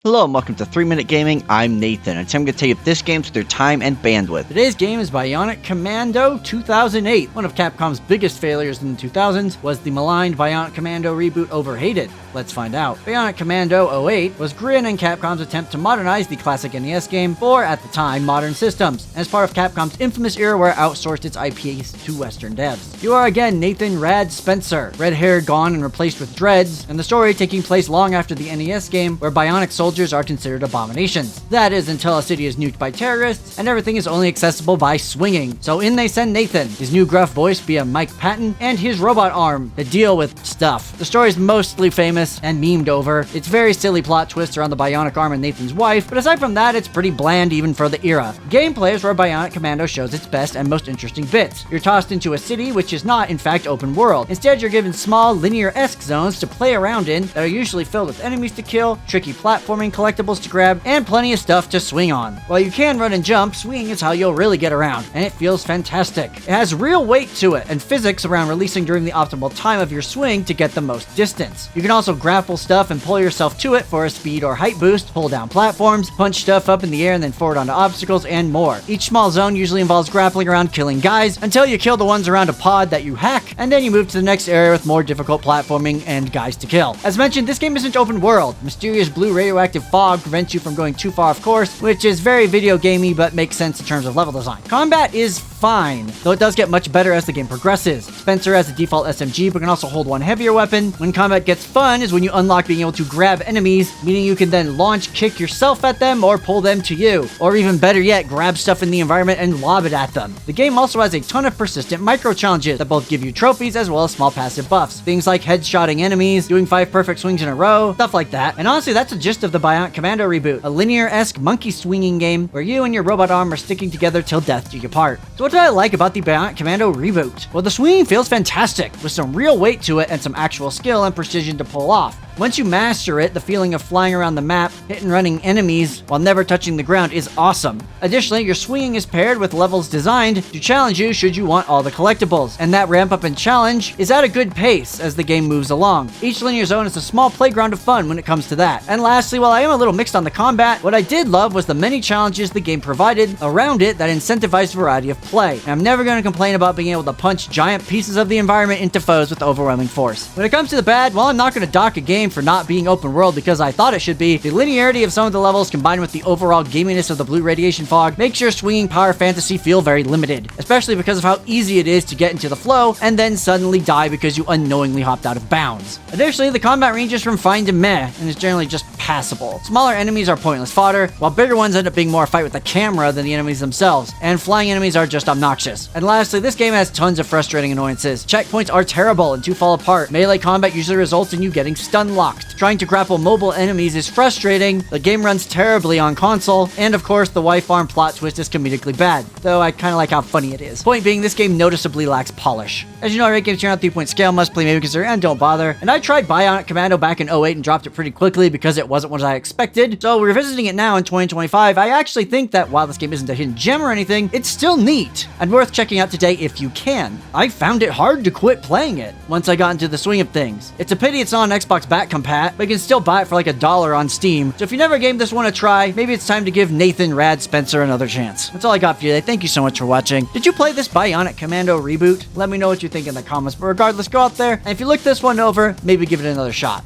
Hello and welcome to 3 Minute Gaming. I'm Nathan, and today I'm going to tell you if this game's worth your time and bandwidth. Today's game is Bionic Commando 2008. One of Capcom's biggest failures in the 2000s was the maligned Bionic Commando reboot overhated. Let's find out. Bionic Commando 08 was Grin and Capcom's attempt to modernize the classic NES game for, at the time, modern systems, and as part of Capcom's infamous era where it outsourced its IPs to Western devs. You are again Nathan Rad Spencer, red hair gone and replaced with dreads, and the story taking place long after the NES game where Bionic soldiers are considered abominations. That is until a city is nuked by terrorists and everything is only accessible by swinging. So in they send Nathan, his new gruff voice via Mike Patton, and his robot arm to deal with stuff. The story is mostly famous and memed over. It's very silly plot twists around the bionic arm and Nathan's wife, but aside from that, it's pretty bland even for the era. Gameplay is where Bionic Commando shows its best and most interesting bits. You're tossed into a city which is not in fact open world. Instead, you're given small linear-esque zones to play around in that are usually filled with enemies to kill, tricky platforming collectibles to grab, and plenty of stuff to swing on. While you can run and jump, swinging is how you'll really get around, and it feels fantastic. It has real weight to it, and physics around releasing during the optimal time of your swing to get the most distance. You can also grapple stuff and pull yourself to it for a speed or height boost, pull down platforms, punch stuff up in the air and then forward onto obstacles, and more. Each small zone usually involves grappling around killing guys until you kill the ones around a pod that you hack, and then you move to the next area with more difficult platforming and guys to kill. As mentioned, this game isn't open world. Mysterious blue radioactive fog prevents you from going too far off course, which is very video gamey but makes sense in terms of level design. Combat is fine, though it does get much better as the game progresses. Spencer has a default SMG but can also hold one heavier weapon. When combat gets fun is when you unlock being able to grab enemies, meaning you can then launch kick yourself at them or pull them to you. Or even better yet, grab stuff in the environment and lob it at them. The game also has a ton of persistent micro challenges that both give you trophies as well as small passive buffs. Things like headshotting enemies, doing 5 perfect swings in a row, stuff like that. And honestly, that's the gist of the Bionic Commando reboot. A linear-esque monkey swinging game where you and your robot arm are sticking together till death do you part. So what did I like about the Bionic Commando reboot? Well, the swinging feels fantastic, with some real weight to it and some actual skill and precision to pull off. Once you master it, the feeling of flying around the map, hit and running enemies while never touching the ground is awesome. Additionally, your swinging is paired with levels designed to challenge you should you want all the collectibles, and that ramp up and challenge is at a good pace as the game moves along. Each linear zone is a small playground of fun when it comes to that. And lastly, while I am a little mixed on the combat, what I did love was the many challenges the game provided around it that incentivized variety of play. And I'm never going to complain about being able to punch giant pieces of the environment into foes with overwhelming force. When it comes to the bad, well, I'm not going to dock a game for not being open world because I thought it should be. The linearity of some of the levels combined with the overall gaminess of the blue radiation fog makes your swinging power fantasy feel very limited, especially because of how easy it is to get into the flow and then suddenly die because you unknowingly hopped out of bounds. Additionally, the combat ranges from fine to meh and is generally just passable. Smaller enemies are pointless fodder, while bigger ones end up being more a fight with the camera than the enemies themselves, and flying enemies are just obnoxious. And lastly, this game has tons of frustrating annoyances. Checkpoints are terrible and too fall apart. Melee combat usually results in you getting stun locked. Trying to grapple mobile enemies is frustrating, the game runs terribly on console, and of course the wife arm plot twist is comedically bad, though I kinda like how funny it is. Point being, this game noticeably lacks polish. As you know, I rate games here on 3-point scale, must play, maybe consider, and don't bother. And I tried Bionic Commando back in 08 and dropped it pretty quickly because it wasn't what I expected, so revisiting it now in 2025, I actually think that while this game isn't a hidden gem or anything, it's still neat, and worth checking out today if you can. I found it hard to quit playing it once I got into the swing of things. It's a pity it's not on Xbox back compat, but you can still buy it for like $1 on Steam. So if you never gave this one a try, maybe it's time to give Nathan Rad Spencer another chance. That's all I got for you today. Thank you so much for watching. Did you play this Bionic Commando reboot? Let me know what you think in the comments, but regardless, go out there, and if you look this one over, maybe give it another shot.